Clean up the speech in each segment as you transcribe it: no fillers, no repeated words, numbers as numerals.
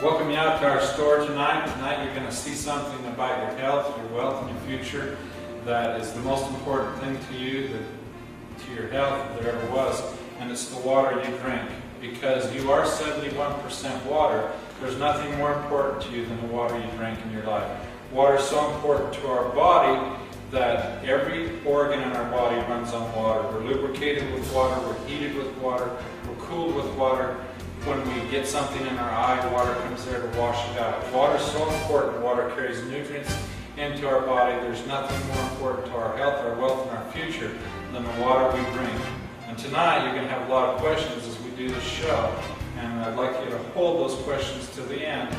Welcome you out to our store tonight. Tonight you're going to see something about your health, your wealth, and your future that is the most important thing to you, to your health, if there ever was, and it's the water you drink. Because you are 71% water, there's nothing more important to you than the water you drink in your life. Water is so important to our body that every organ in our body runs on water. We're lubricated with water, we're heated with water, we're cooled with water. When we get something in our eye, water comes there to wash it out. Water is so important. Water carries nutrients into our body. There's nothing more important to our health, our wealth, and our future than the water we drink. And tonight you're going to have a lot of questions as we do this show. And I'd like you to hold those questions to the end.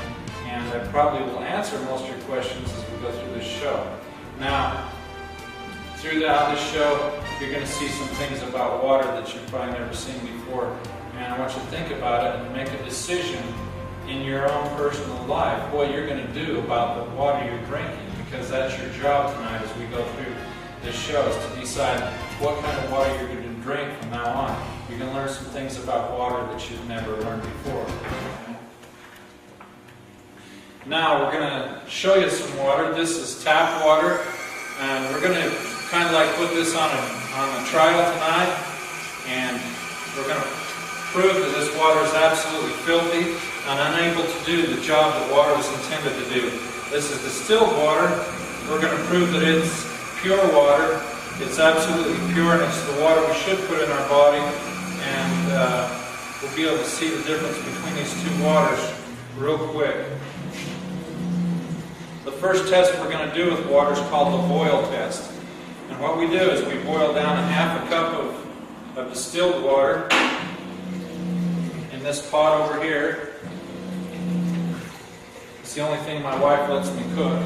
And I probably will answer most of your questions as we go through this show. Now, throughout this show, you're going to see some things about water that you've probably never seen before. And I want you to think about it and make a decision in your own personal life what you're going to do about the water you're drinking, because that's your job tonight as we go through this show, is to decide what kind of water you're going to drink from now on. You're going to learn some things about water that you've never learned before. Now we're going to show you some water. This is tap water, and we're going to kind of like put this on a trial tonight, and we're going to prove that this water is absolutely filthy and unable to do the job that water was intended to do. This is distilled water. We're going to prove that it's pure water. It's absolutely pure, and it's the water we should put in our body. And we'll be able to see the difference between these two waters real quick. The first test we're going to do with water is called the boil test. And what we do is we boil down a half a cup of distilled water in this pot over here. It's the only thing my wife lets me cook.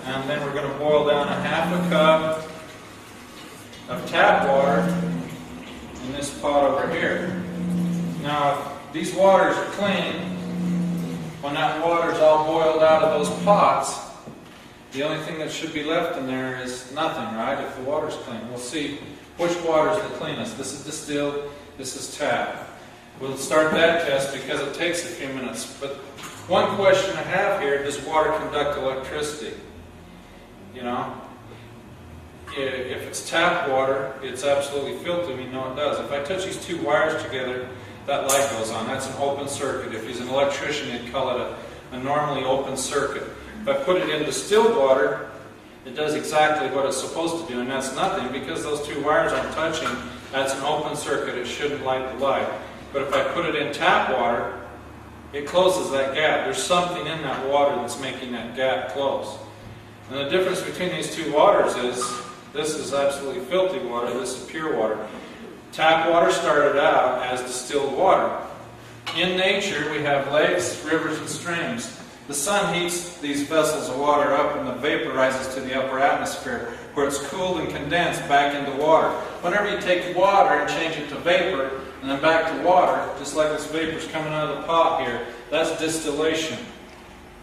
And then we're going to boil down a half a cup of tap water in this pot over here. Now, if these waters are clean, when that water is all boiled out of those pots, the only thing that should be left in there is nothing, right? If the water's clean. We'll see which water is the cleanest. This is distilled, this is tap. We'll start that test because it takes a few minutes. But one question I have here, does water conduct electricity? You know, if it's tap water, it's absolutely filthy. We know it does. If I touch these two wires together, that light goes on. That's an open circuit. If he's an electrician, he'd call it a normally open circuit. If I put it in distilled water, it does exactly what it's supposed to do, and that's nothing because those two wires aren't touching. That's an open circuit. It shouldn't light the light. But if I put it in tap water, it closes that gap. There's something in that water that's making that gap close. And the difference between these two waters is this is absolutely filthy water, this is pure water. Tap water started out as distilled water. In nature, we have lakes, rivers, and streams. The sun heats these vessels of water up and the vapor rises to the upper atmosphere, where it's cooled and condensed back into water. Whenever you take water and change it to vapor, and then back to water, just like this vapor's coming out of the pot here, that's distillation.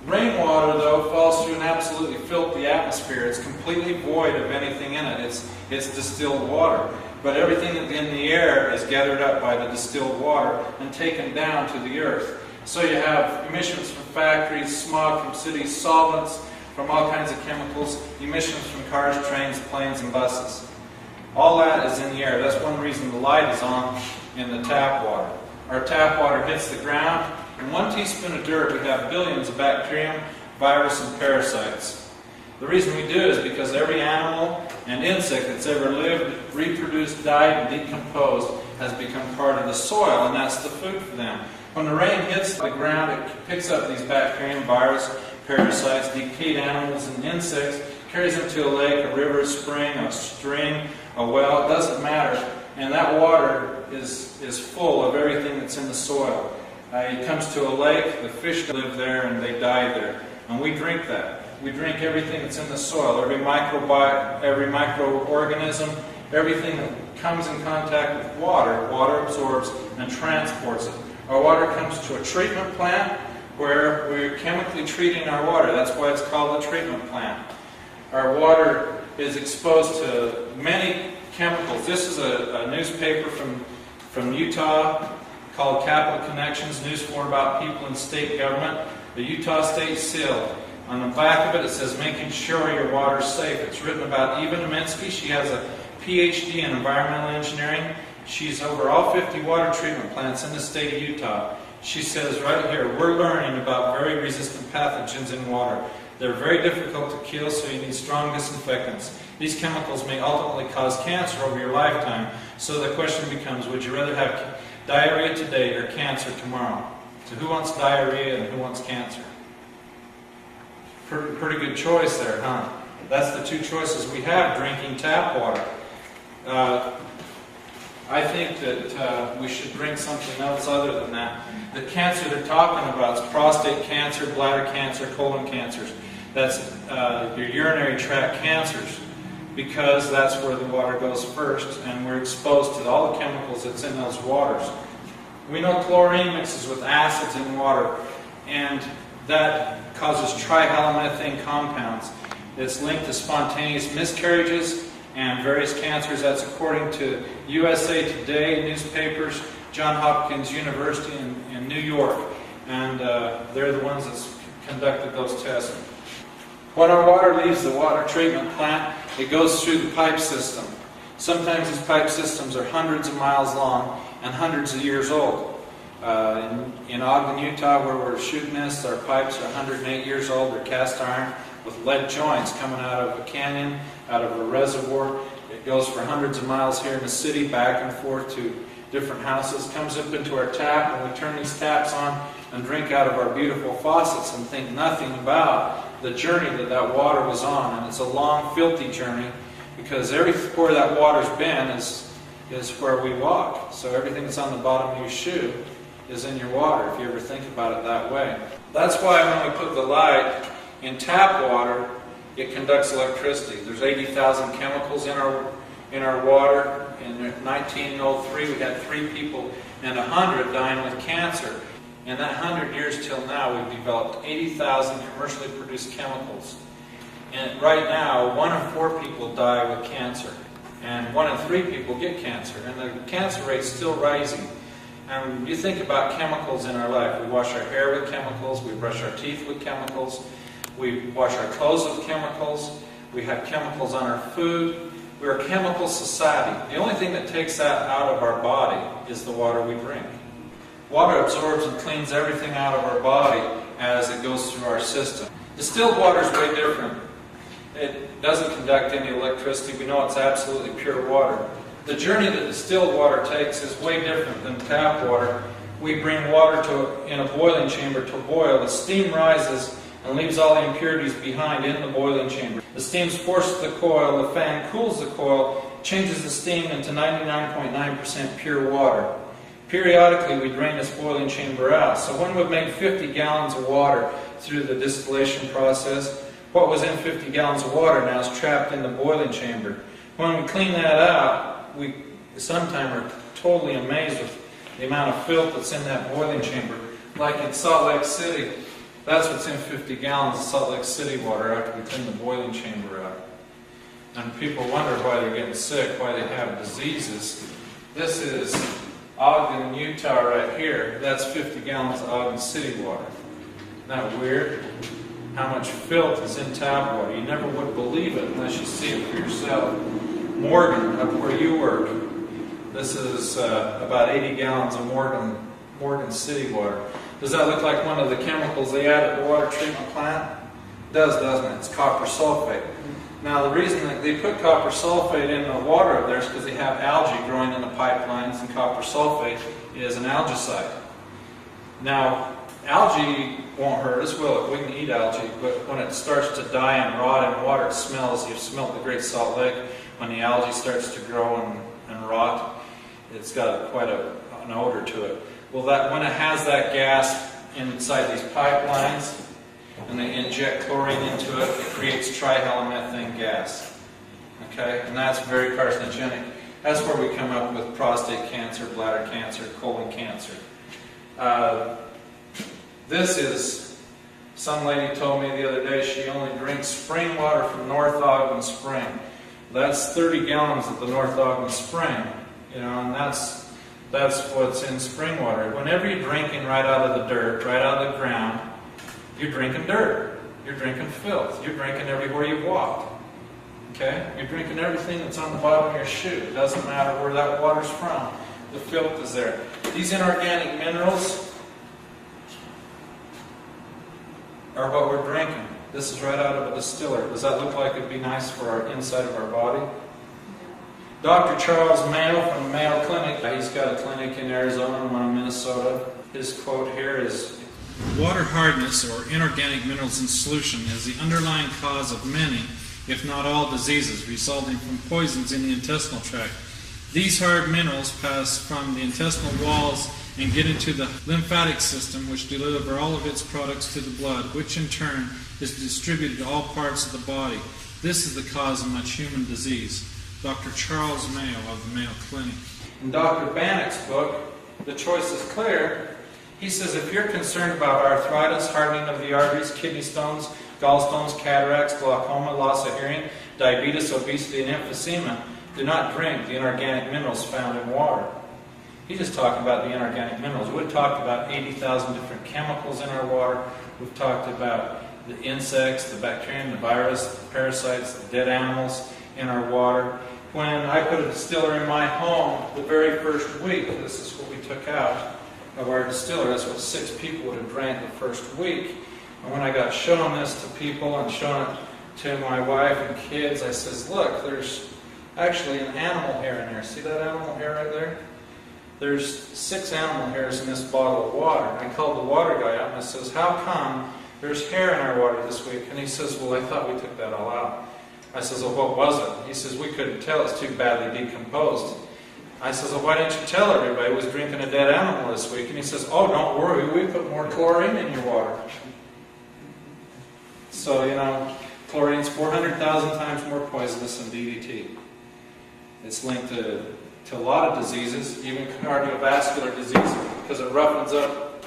Rainwater, though, falls through an absolutely filthy atmosphere. It's completely void of anything in it. It's distilled water. But everything in the air is gathered up by the distilled water and taken down to the earth. So you have emissions from factories, smog from cities, solvents from all kinds of chemicals, emissions from cars, trains, planes, and buses. All that is in the air. That's one reason the light is on in the tap water. Our tap water hits the ground. In 1 teaspoon of dirt, we have billions of bacterium, virus, and parasites. The reason we do it is because every animal and insect that's ever lived, reproduced, died, and decomposed has become part of the soil, and that's the food for them. When the rain hits the ground, it picks up these bacterium, virus, parasites, decayed animals, and insects, carries them to a lake, a river, a spring, a stream, a well, it doesn't matter. And that water is full of everything that's in the soil. It comes to a lake, the fish live there and they die there. And we drink that. We drink everything that's in the soil, every microorganism, everything that comes in contact with water, water absorbs and transports it. Our water comes to a treatment plant where we're chemically treating our water. That's why it's called a treatment plant. Our water is exposed to many chemicals. This is a newspaper from Utah, called Capital Connections, news for about people in state government, the Utah State Seal. On the back of it, it says, making sure your water is safe. It's written about Eva Neminsky. She has a PhD in environmental engineering. She's over all 50 water treatment plants in the state of Utah. She says right here, we're learning about very resistant pathogens in water. They're very difficult to kill, so you need strong disinfectants. These chemicals may ultimately cause cancer over your lifetime. So the question becomes, would you rather have diarrhea today or cancer tomorrow? So who wants diarrhea and who wants cancer? Pretty good choice there, huh? That's the two choices we have, drinking tap water. I think that we should drink something else other than that. The cancer they're talking about is prostate cancer, bladder cancer, colon cancers. That's your urinary tract cancers, because that's where the water goes first, and we're exposed to all the chemicals that's in those waters. We know chlorine mixes with acids in water, and that causes trihalomethane compounds. It's linked to spontaneous miscarriages and various cancers. That's according to USA Today newspapers, Johns Hopkins University in New York, and they're the ones that conducted those tests. When our water leaves the water treatment plant, it goes through the pipe system. Sometimes these pipe systems are hundreds of miles long and hundreds of years old. In Ogden, Utah, where we're shooting this, our pipes are 108 years old. They're cast iron with lead joints coming out of a canyon, out of a reservoir. It goes for hundreds of miles here in the city, back and forth to different houses, comes up into our tap, and we turn these taps on and drink out of our beautiful faucets and think nothing about the journey that water was on. And it's a long, filthy journey, because everywhere that water's been is where we walk. So everything that's on the bottom of your shoe is in your water, if you ever think about it that way. That's why when we put the light in tap water, it conducts electricity. There's 80,000 chemicals in our water. In 1903, we had 3 people and 100 dying with cancer. In that 100 years till now, we've developed 80,000 commercially produced chemicals. And right now, 1 in 4 people die with cancer, and 1 in 3 people get cancer, and the cancer rate's still rising. And you think about chemicals in our life. We wash our hair with chemicals, we brush our teeth with chemicals, we wash our clothes with chemicals, we have chemicals on our food. We're a chemical society. The only thing that takes that out of our body is the water we drink. Water absorbs and cleans everything out of our body as it goes through our system. Distilled water is way different. It doesn't conduct any electricity. We know it's absolutely pure water. The journey that distilled water takes is way different than tap water. We bring water in a boiling chamber to boil. The steam rises and leaves all the impurities behind in the boiling chamber. The steam's forced to the coil, the fan cools the coil, changes the steam into 99.9% pure water. Periodically, we drain this boiling chamber out. So when we make 50 gallons of water through the distillation process, what was in 50 gallons of water now is trapped in the boiling chamber. When we clean that out, we sometimes are totally amazed with the amount of filth that's in that boiling chamber. Like in Salt Lake City, that's what's in 50 gallons of Salt Lake City water after we clean the boiling chamber out. And people wonder why they're getting sick, why they have diseases. This is Ogden, Utah right here. That's 50 gallons of Ogden City water. Isn't that weird? How much filth is in tap water. You never would believe it unless you see it for yourself. Morgan, up where you work, this is about 80 gallons of Morgan City water. Does that look like one of the chemicals they add at the water treatment plant? It does, doesn't it? It's copper sulfate. Now the reason that they put copper sulfate in the water up there is because they have algae growing in the pipelines, and copper sulfate is an algicide. Now, algae won't hurt us, will it? We can eat algae, but when it starts to die and rot in water, it smells. You've smelled the Great Salt Lake. When the algae starts to grow and rot, it's got quite an odor to it. Well, when it has that gas inside these pipelines, and they inject chlorine into it, it creates trihalomethane gas. Okay? And that's very carcinogenic. That's where we come up with prostate cancer, bladder cancer, colon cancer. This is, some lady told me the other day she only drinks spring water from North Ogden Spring. That's 30 gallons of the North Ogden Spring, and that's That's what's in spring water. Whenever you're drinking right out of the dirt, right out of the ground, you're drinking dirt. You're drinking filth. You're drinking everywhere you've walked. Okay? You're drinking everything that's on the bottom of your shoe. It doesn't matter where that water's from. The filth is there. These inorganic minerals are what we're drinking. This is right out of a distiller. Does that look like it'd be nice for our inside of our body? Dr. Charles Mayo from the Mayo Clinic, he's got a clinic in Arizona and one in Minnesota. His quote here is, "Water hardness, or inorganic minerals in solution, is the underlying cause of many, if not all, diseases resulting from poisons in the intestinal tract. These hard minerals pass from the intestinal walls and get into the lymphatic system, which deliver all of its products to the blood, which in turn is distributed to all parts of the body. This is the cause of much human disease." Dr. Charles Mayo of the Mayo Clinic. In Dr. Bannock's book, The Choice is Clear, he says if you're concerned about arthritis, hardening of the arteries, kidney stones, gallstones, cataracts, glaucoma, loss of hearing, diabetes, obesity, and emphysema, do not drink the inorganic minerals found in water. He's just talking about the inorganic minerals. We've talked about 80,000 different chemicals in our water. We've talked about the insects, the bacterium, the virus, the parasites, the dead animals in our water. When I put a distiller in my home the very first week, this is what we took out of our distiller. That's what 6 people would have drank the first week. And when I got shown this to people and shown it to my wife and kids, I says, look, there's actually an animal hair in there. See that animal hair right there? There's 6 animal hairs in this bottle of water. I called the water guy up and I says, how come there's hair in our water this week? And he says, well, I thought we took that all out. I says, well, what was it? He says, we couldn't tell. It's too badly decomposed. I says, well, why didn't you tell everybody was drinking a dead animal this week? And he says, oh, don't worry, we put more chlorine in your water. So, you know, chlorine's 400,000 times more poisonous than DDT. It's linked to a lot of diseases, even cardiovascular disease, because it roughens up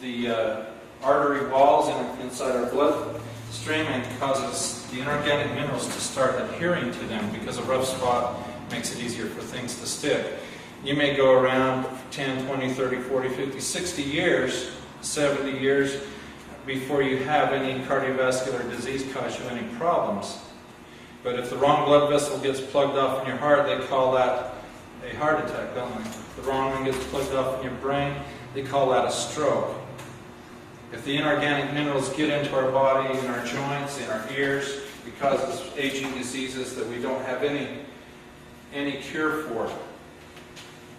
the artery walls inside our blood stream and causes the inorganic minerals to start adhering to them, because a rough spot makes it easier for things to stick. You may go around 10, 20, 30, 40, 50, 60 years, 70 years before you have any cardiovascular disease cause you any problems. But if the wrong blood vessel gets plugged off in your heart, they call that a heart attack, don't they? If the wrong one gets plugged off in your brain, they call that a stroke. If the inorganic minerals get into our body, in our joints, in our ears, it causes aging diseases that we don't have any cure for.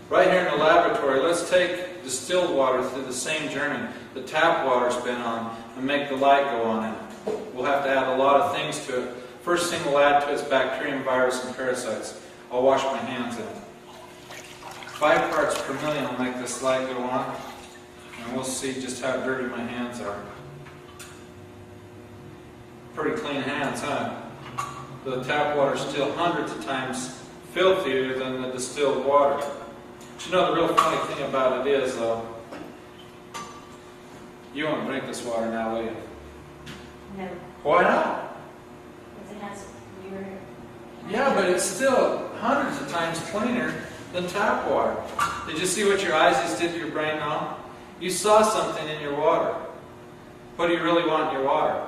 Right here in the laboratory, let's take distilled water through the same journey the tap water's been on and make the light go on in it. We'll have to add a lot of things to it. First thing we'll add to it is bacterium, virus, and parasites. I'll wash my hands in it. 5 parts per million will make this light go on. And we'll see just how dirty my hands are. Pretty clean hands, huh? The tap water is still hundreds of times filthier than the distilled water. But you know the real funny thing about it is, though, you won't drink this water now, will you? No. Why not? Because it has urine. Yeah, but it's still hundreds of times cleaner than tap water. Did you see what your eyes just did to your brain now? You saw something in your water. What do you really want in your water?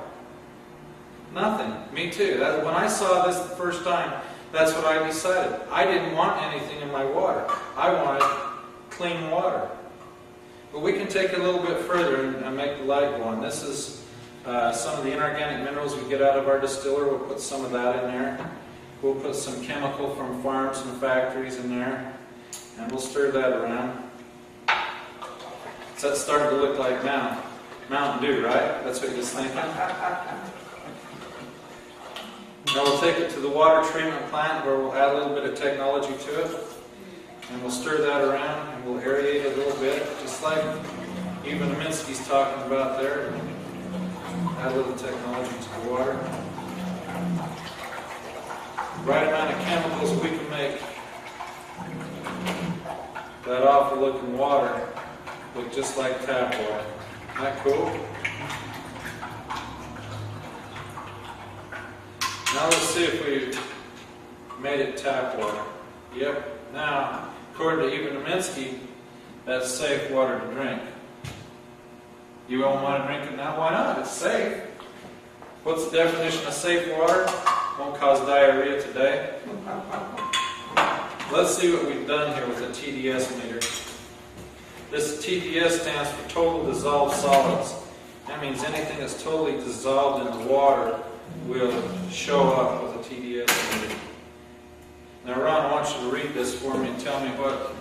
Nothing. Me too. When I saw this the first time, that's what I decided. I didn't want anything in my water. I wanted clean water. But we can take it a little bit further and make the light go on. This is some of the inorganic minerals we get out of our distiller. We'll put some of that in there. We'll put some chemical from farms and factories in there. And we'll stir that around. So that's starting to look like Mountain Dew, right? That's what you're thinking? Now we'll take it to the water treatment plant where we'll add a little bit of technology to it. And we'll stir that around and we'll aerate it a little bit, just like even Aminski's talking about there. Add a little technology to the water. Right amount of chemicals we can make that awful looking water look just like tap water. Isn't that cool? Now let's see if we made it tap water. Yep. Now, according to even Aminski, That's safe water to drink. You don't want to drink it now? Why not? It's safe. What's the definition of safe water? Won't cause diarrhea today. Let's see what we've done here with the TDS meter. This TDS stands for total dissolved solids. That means anything that's totally dissolved in the water will show up with a TDS meter. Now Ron, I want you to read this for me and tell me what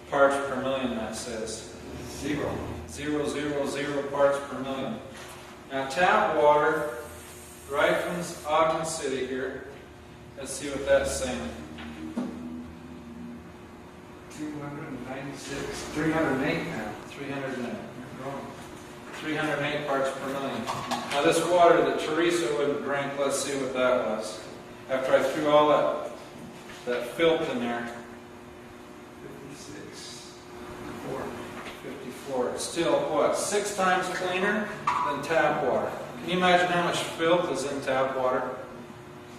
parts per million that says. 0. 0, 0, 0 parts per million. Now tap water, right from Ogden City here, let's see what that's saying. 296, 308 now. 308. 308 parts per million. Now this water that Teresa wouldn't drink, let's see what that was. After I threw all that filth in there. 56. 54. It's still, what, 6 times cleaner than tap water. Can you imagine how much filth is in tap water?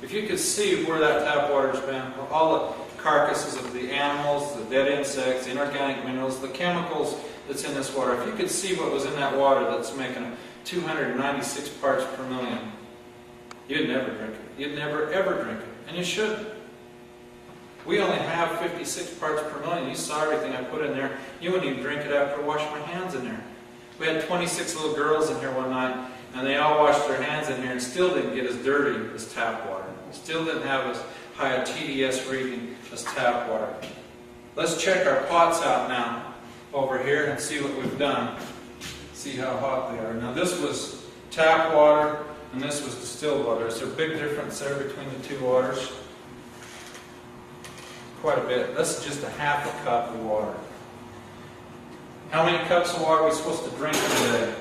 If you could see where that tap water's been, all the carcasses of the animals, the dead insects, the inorganic minerals, the chemicals that's in this water, if you could see what was in that water that's making 296 parts per million, you'd never drink it. You'd never ever drink it. And you shouldn't. We only have 56 parts per million. You saw everything I put in there. You wouldn't even drink it after I washed my hands in there. We had 26 little girls in here one night, and they all washed their hands in here and still didn't get as dirty as tap water. Still didn't have as high a TDS reading as tap water. Let's check our pots out now over here and see what we've done. See how hot they are. Now this was tap water and this was distilled water. Is there a big difference there between the two waters? Quite a bit. This is just a half a cup of water. How many cups of water are we supposed to drink today?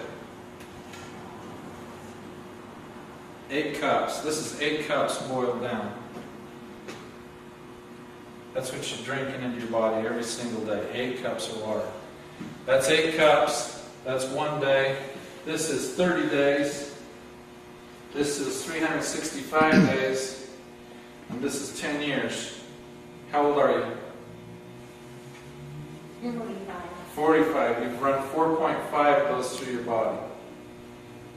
8 cups. This is 8 cups boiled down. That's what you're drinking into your body every single day. 8 cups of water. That's 8 cups. That's 1 day. This is 30 days. This is 365 days. And this is 10 years. How old are you? 45. 45. You've run 4.5 goes through your body.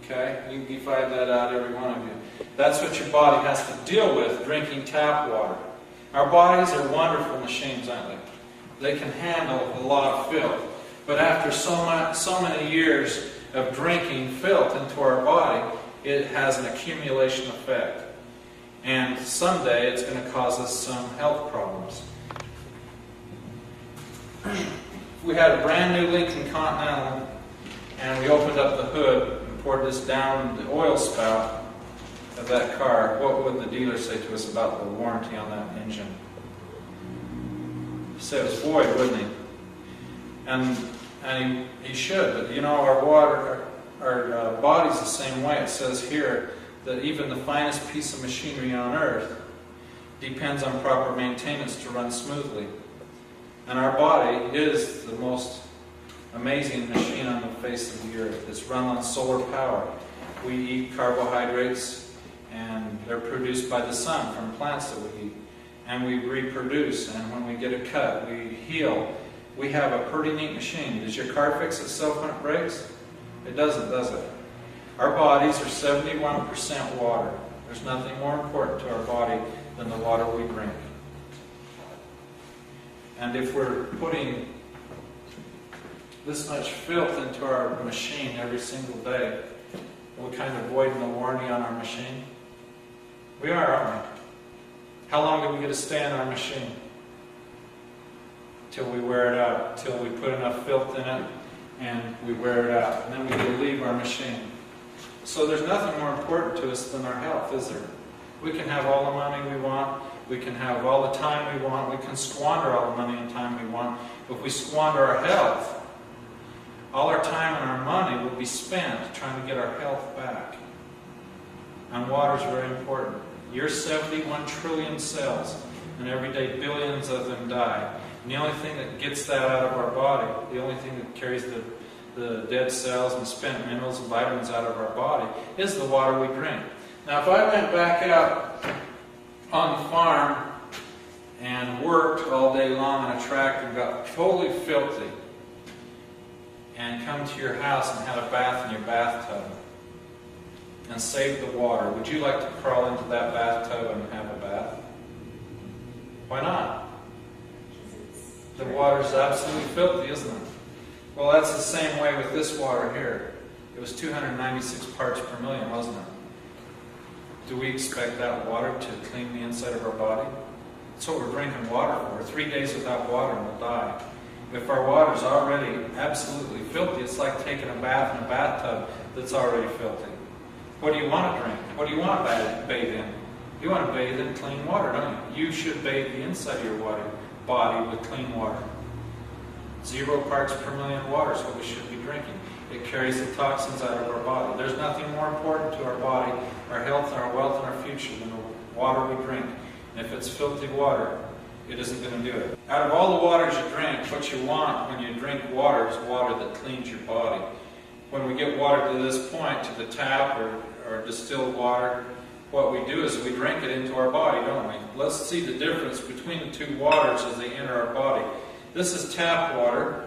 Okay? You can divide that out, every one of you. That's what your body has to deal with drinking tap water. Our bodies are wonderful machines, aren't they? They can handle a lot of filth. But after so many years of drinking filth into our body, it has an accumulation effect. And someday it's going to cause us some health problems. If we had a brand new Lincoln Continental and we opened up the hood and poured this down the oil spout of that car, what would the dealer say to us about the warranty on that engine? He'd say it was void, wouldn't he? And he should, but you know, our body's the same way. It says here that even the finest piece of machinery on earth depends on proper maintenance to run smoothly. And our body is the most amazing machine on the face of the earth. It's run on solar power. We eat carbohydrates, and they're produced by the sun from plants that we eat. And we reproduce, and when we get a cut, we heal. We have a pretty neat machine. Does your car fix itself when it breaks? It doesn't, does it? Our bodies are 71% water. There's nothing more important to our body than the water we drink. And if we're putting this much filth into our machine every single day, are we kind of voiding the warranty on our machine? We are, aren't we? How long do we get to stay in our machine? Till we wear it out. Till we put enough filth in it and we wear it out. And then we get to leave our machine. So there's nothing more important to us than our health, is there? We can have all the money we want. We can have all the time we want. We can squander all the money and time we want. But if we squander our health, all our time and our money will be spent trying to get our health back. And water is very important. You're 71 trillion cells, and every day billions of them die. And the only thing that gets that out of our body, the only thing that carries the dead cells and spent minerals and vitamins out of our body is the water we drink. Now, if I went back out on the farm and worked all day long on a tractor and got totally filthy, and come to your house and had a bath in your bathtub and saved the water, would you like to crawl into that bathtub and have a bath? Why not? The water's absolutely filthy, isn't it? Well, that's the same way with this water here. It was 296 parts per million, wasn't it? Do we expect that water to clean the inside of our body? That's what we're drinking water for. 3 days without water and we'll die. If our water's already absolutely filthy, it's like taking a bath in a bathtub that's already filthy. What do you want to drink? What do you want to bathe in? You want to bathe in clean water, don't you? You should bathe the inside of your body with clean water. 0 parts per million water is what we should be drinking. It carries the toxins out of our body. There's nothing more important to our body, our health, our wealth, and our future than the water we drink. And if it's filthy water, it isn't going to do it. Out of all the waters you drink, what you want when you drink water is water that cleans your body. When we get water to this point, to the tap or distilled water, what we do is we drink it into our body, don't we? Let's see the difference between the two waters as they enter our body. This is tap water.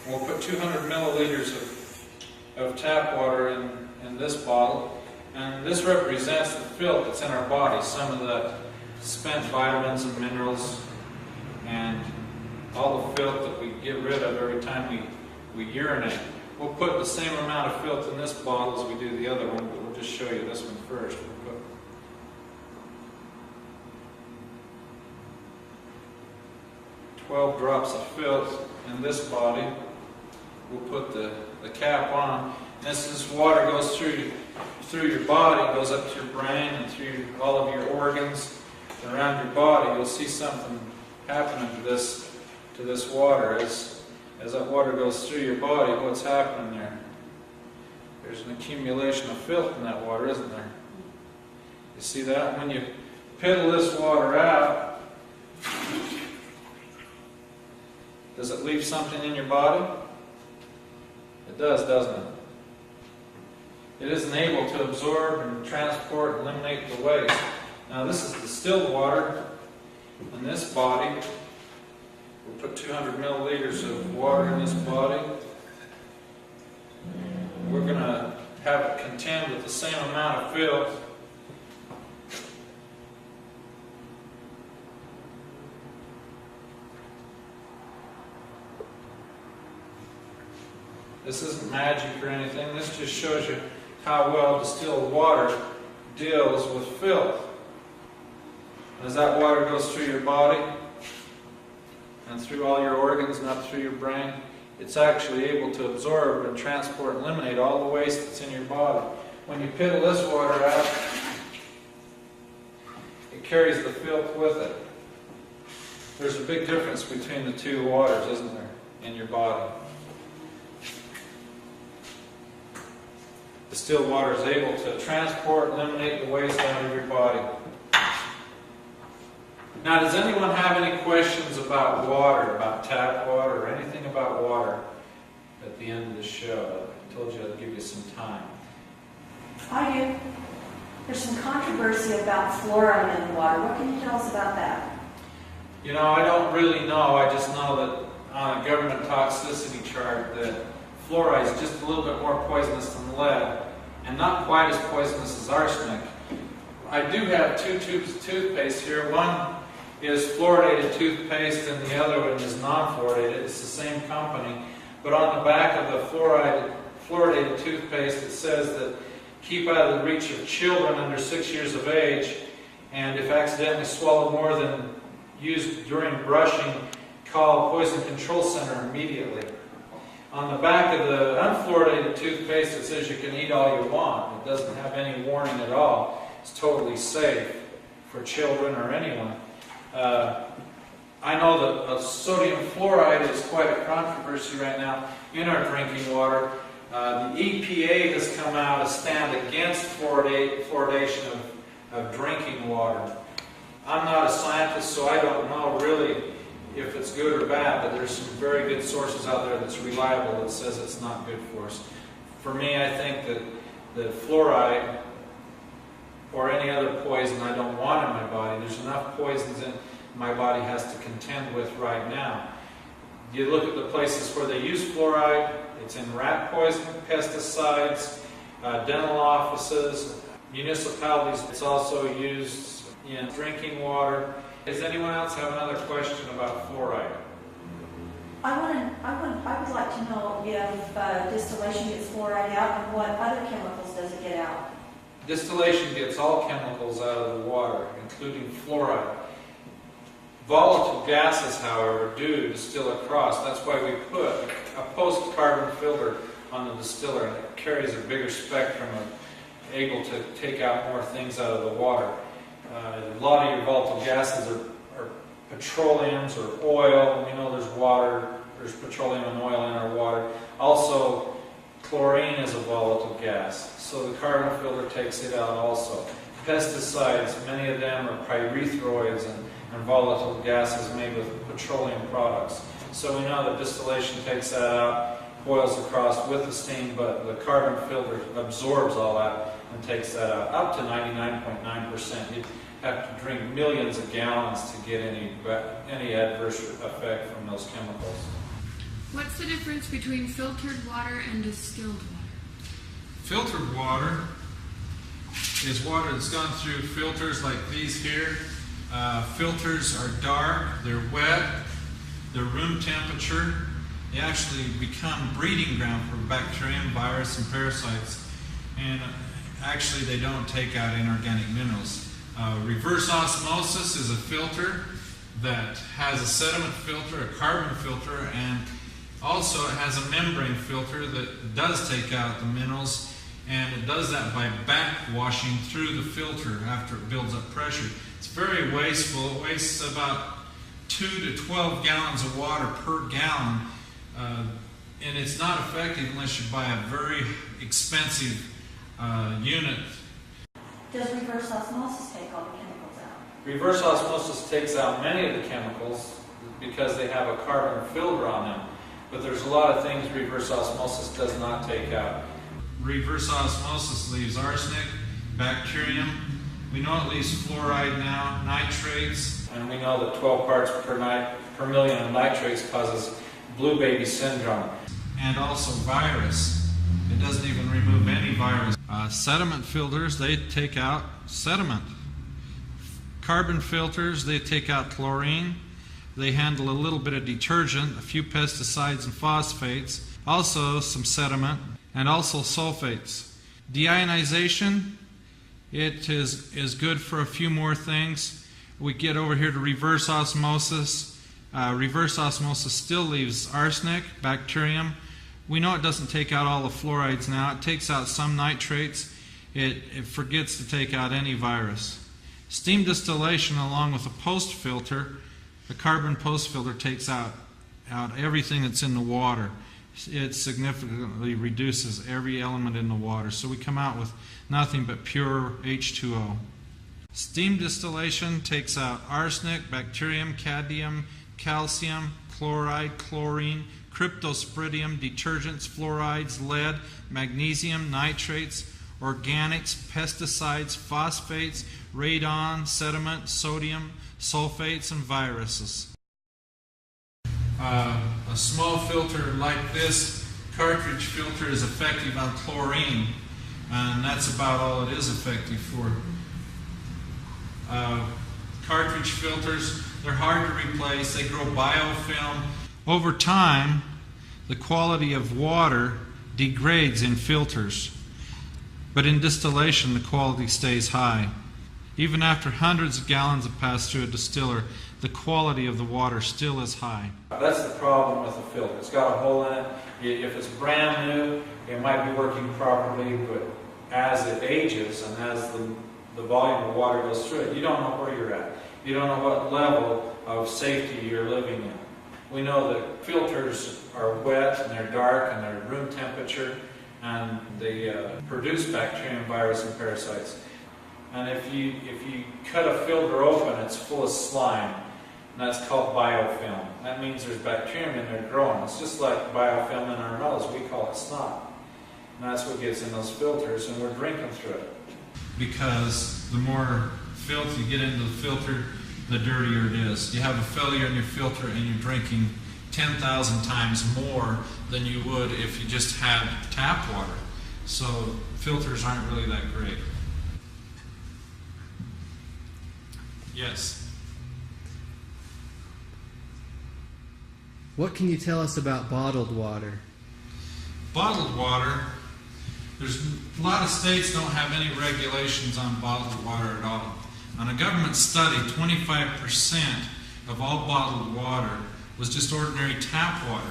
We'll put 200 milliliters of tap water in this bottle. And this represents the filth that's in our body, some of the spent vitamins and minerals, and all the filth that we get rid of every time we urinate. We'll put the same amount of filth in this bottle as we do the other one, but we'll just show you this one first. We'll put 12 drops of filth in this body. We'll put the cap on. And as this water goes through your body, goes up to your brain and through all of your organs around your body, you'll see something happening to this water. As that water goes through your body, what's happening there? There's an accumulation of filth in that water, isn't there? You see that? When you piddle this water out, does it leave something in your body? It does, doesn't it? It isn't able to absorb and transport and eliminate the waste. Now this is distilled water in this body. We'll put 200 milliliters of water in this body. We're going to have it contend with the same amount of filth. This isn't magic or anything. This just shows you how well distilled water deals with filth. As that water goes through your body and through all your organs and up through your brain, it's actually able to absorb and transport and eliminate all the waste that's in your body. When you piddle this water out, it carries the filth with it. There's a big difference between the two waters, isn't there, in your body? Distilled water is able to transport and eliminate the waste out of your body. Now, does anyone have any questions about water, about tap water, or anything about water at the end of the show? I told you I'd give you some time. I do. There's some controversy about fluoride in the water. What can you tell us about that? You know, I don't really know. I just know that on a government toxicity chart that fluoride is just a little bit more poisonous than lead, and not quite as poisonous as arsenic. I do have 2 tubes of toothpaste here. One is fluoridated toothpaste and the other one is non-fluoridated. It's the same company. But on the back of the fluoridated toothpaste it says that keep out of the reach of children under 6 years of age, and if accidentally swallowed more than used during brushing, call Poison Control Center immediately. On the back of the unfluoridated toothpaste it says you can eat all you want. It doesn't have any warning at all. It's totally safe for children or anyone. I know that sodium fluoride is quite a controversy right now in our drinking water. The EPA has come out a stand against fluoridation of drinking water. I'm not a scientist, so I don't know really if it's good or bad, but there's some very good sources out there that's reliable that says it's not good for us. For me, I think that fluoride or any other poison I don't want in my body, there's enough poisons in my body has to contend with right now. You look at the places where they use fluoride, it's in rat poison, pesticides, dental offices, municipalities. It's also used in drinking water. Does anyone else have another question about fluoride? I would like to know if distillation gets fluoride out and what other chemicals does it get out? Distillation gets all chemicals out of the water, including fluoride. Volatile gases, however, do distill across. That's why we put a post-carbon filter on the distiller, and it carries a bigger spectrum of able to take out more things out of the water. A lot of your volatile gases are petroleums or oil. We know there's water, there's petroleum and oil in our water. Also, chlorine is a volatile gas, so the carbon filter takes it out also. Pesticides, many of them are pyrethroids and volatile gases made with petroleum products. So we know that distillation takes that out, boils across with the steam, but the carbon filter absorbs all that and takes that out, up to 99.9%. You'd have to drink millions of gallons to get any adverse effect from those chemicals. What's the difference between filtered water and distilled water? Filtered water is water that's gone through filters like these here. Filters are dark, they're wet, they're room temperature. They actually become breeding ground for bacterium, virus, and parasites. And actually they don't take out inorganic minerals. Reverse osmosis is a filter that has a sediment filter, a carbon filter, and also it has a membrane filter that does take out the minerals, and it does that by backwashing through the filter after it builds up pressure. It's very wasteful. It wastes about 2 to 12 gallons of water per gallon, and it's not effective unless you buy a very expensive unit. Does reverse osmosis take all the chemicals out? Reverse osmosis takes out many of the chemicals because they have a carbon filter on them. But there's a lot of things reverse osmosis does not take out. Reverse osmosis leaves arsenic, bacterium. We know it leaves fluoride now, nitrates, and we know that 12 parts per million of nitrates causes blue baby syndrome. And also virus. It doesn't even remove any virus. Sediment filters, they take out sediment. Carbon filters, they take out chlorine. They handle a little bit of detergent, a few pesticides and phosphates, also some sediment, and also sulfates. Deionization, it is good for a few more things. We get over here to reverse osmosis. Reverse osmosis still leaves arsenic, bacterium. We know it doesn't take out all the fluorides now. It takes out some nitrates. It forgets to take out any virus. Steam distillation, along with a post filter, the carbon post filter takes out everything that's in the water. It significantly reduces every element in the water. So we come out with nothing but pure H2O. Steam distillation takes out arsenic, bacterium, cadmium, calcium, chloride, chlorine, cryptosporidium, detergents, fluorides, lead, magnesium, nitrates, organics, pesticides, phosphates, radon, sediment, sodium, sulfates, and viruses. A small filter like this cartridge filter is effective on chlorine, and that's about all it is effective for. Cartridge filters, they're hard to replace. They grow biofilm. Over time, the quality of water degrades in filters, but in distillation, the quality stays high. Even after hundreds of gallons have passed through a distiller, the quality of the water still is high. That's the problem with the filter. It's got a hole in it. If it's brand new, it might be working properly, but as it ages and as the volume of water goes through it, you don't know where you're at. You don't know what level of safety you're living in. We know that filters are wet and they're dark and they're room temperature, and they produce bacterium, virus, and parasites. And if you cut a filter open, it's full of slime, and that's called biofilm. That means there's bacterium in there growing. It's just like biofilm in our nose. We call it snot. And that's what gets in those filters, and we're drinking through it. Because the more filth you get into the filter, the dirtier it is. You have a failure in your filter and you're drinking 10,000 times more than you would if you just had tap water. So filters aren't really that great. Yes? What can you tell us about bottled water? Bottled water, there's a lot of states don't have any regulations on bottled water at all. On a government study, 25% of all bottled water was just ordinary tap water.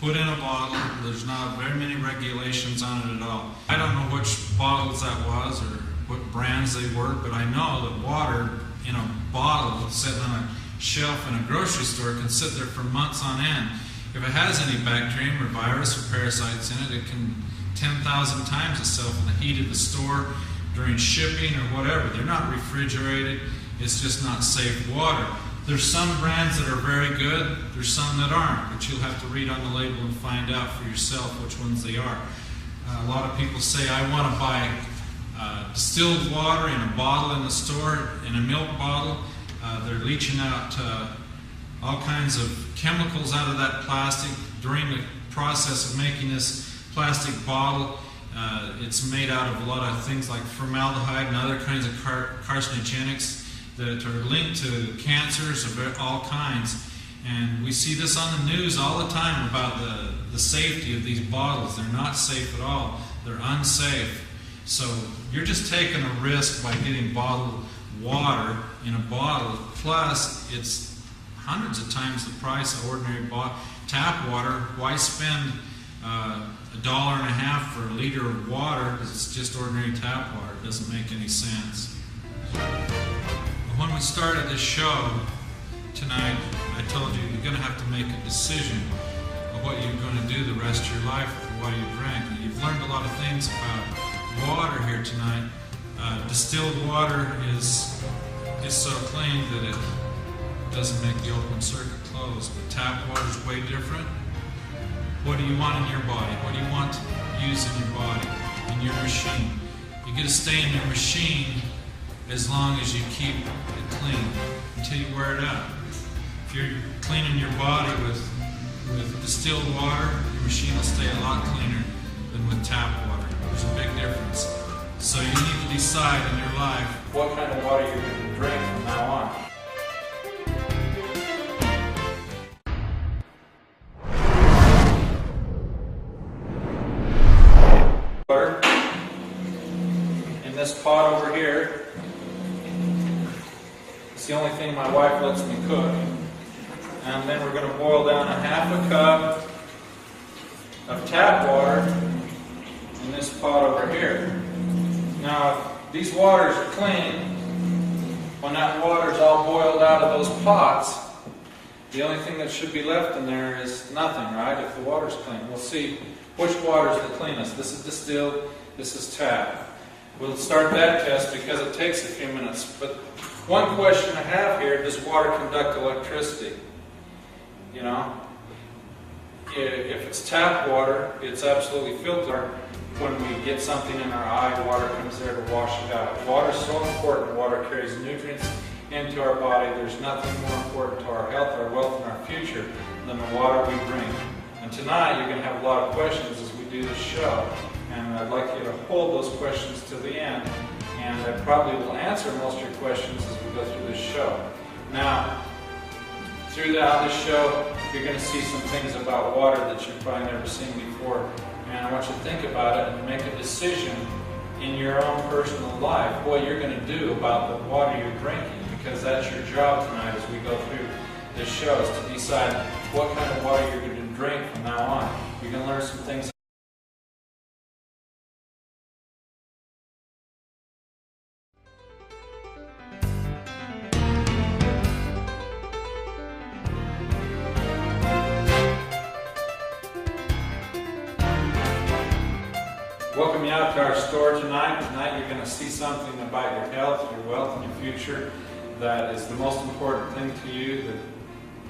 Put in a bottle, there's not very many regulations on it at all. I don't know which bottles that was or what brands they were, but I know that water in a bottle sitting on a shelf in a grocery store can sit there for months on end. If it has any bacterium or virus or parasites in it, it can 10,000 times itself in the heat of the store during shipping or whatever. They're not refrigerated. It's just not safe water. There's some brands that are very good. There's some that aren't, but you'll have to read on the label and find out for yourself which ones they are. A lot of people say, I want to buy distilled water in a bottle in the store, in a milk bottle. They're leaching out all kinds of chemicals out of that plastic. During the process of making this plastic bottle, it's made out of a lot of things like formaldehyde and other kinds of carcinogenics that are linked to cancers of all kinds. And we see this on the news all the time about the safety of these bottles. They're not safe at all. They're unsafe. So you're just taking a risk by getting bottled water in a bottle. Plus, it's hundreds of times the price of ordinary tap water. Why spend $1.50 for a liter of water because it's just ordinary tap water? It doesn't make any sense. When we started this show tonight, I told you you're going to have to make a decision of what you're going to do the rest of your life with what you drank. You've learned a lot of things about water here tonight. Distilled water is so clean that it doesn't make the open circuit close, but tap water is way different. What do you want in your body? What do you want to use in your body, in your machine? You get to stay in your machine as long as you keep it clean until you wear it out. If you're cleaning your body with distilled water, your machine will stay a lot cleaner than with tap water. There's a big difference. So you need to decide in your life what kind of water you're going to drink from now on. Water in this pot over here. It's the only thing my wife lets me cook. And then we're going to boil down a ½ cup of tap water in this pot over here. Now, if these waters are clean, when that water is all boiled out of those pots, the only thing that should be left in there is nothing, right? If the water's clean. We'll see which water is the cleanest. This is distilled, this is tap. We'll start that test because it takes a few minutes. But one question I have here, does water conduct electricity? You know, if it's tap water, it's absolutely filtered. When we get something in our eye, water comes there to wash it out. Water is so important. Water carries nutrients into our body. There's nothing more important to our health, our wealth, and our future than the water we drink. And tonight, you're going to have a lot of questions as we do this show. And I'd like you to hold those questions to the end. And I probably will answer most of your questions as we go through this show. Now, throughout this show, you're going to see some things about water that you've probably never seen before. And I want you to think about it and make a decision in your own personal life what you're going to do about the water you're drinking, because that's your job tonight as we go through this show, is to decide what kind of water you're going to drink from now on. You're going to learn some things. Welcome you out to our store tonight. Tonight you're going to see something about your health, your wealth, and your future that is the most important thing to you,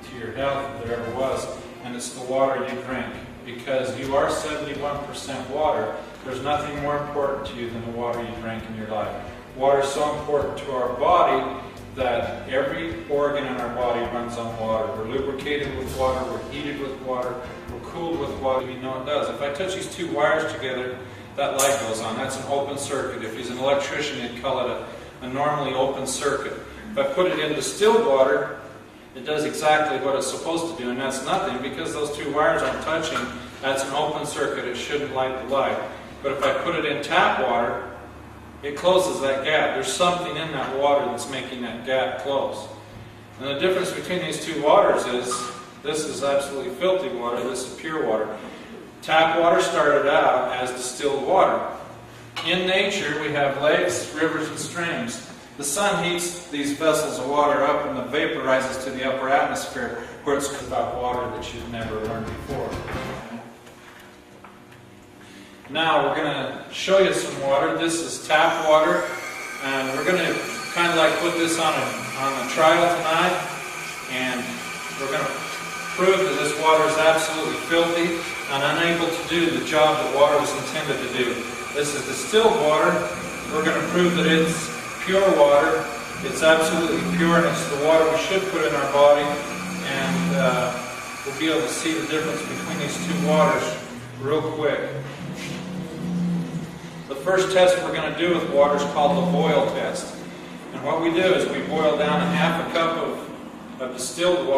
to your health, if there ever was, and it's the water you drink. Because you are 71% water, there's nothing more important to you than the water you drink in your life. Water is so important to our body that every organ in our body runs on water. We're lubricated with water, we're heated with water, we're cooled with water. You know it does. If I touch these two wires together, that light goes on. That's an open circuit. If he's an electrician, he'd call it a normally open circuit. If I put it in distilled water, it does exactly what it's supposed to do, and that's nothing because those two wires aren't touching. That's an open circuit. It shouldn't light the light. But if I put it in tap water, it closes that gap. There's something in that water that's making that gap close. And the difference between these two waters is this is absolutely filthy water, this is pure water. Tap water started out as distilled water. In nature, we have lakes, rivers, and streams. The sun heats these vessels of water up and it vaporizes to the upper atmosphere where it's about water that you've never learned before. Now we're going to show you some water. This is tap water, and we're going to kind of like put this on a trial tonight, and we're going to prove that this water is absolutely filthy and unable to do the job that water was intended to do. This is distilled water. We're going to prove that it's pure water. It's absolutely pure, and it's the water we should put in our body, and we'll be able to see the difference between these two waters real quick. The first test we're going to do with water is called the boil test. And what we do is we boil down a half a cup of distilled water.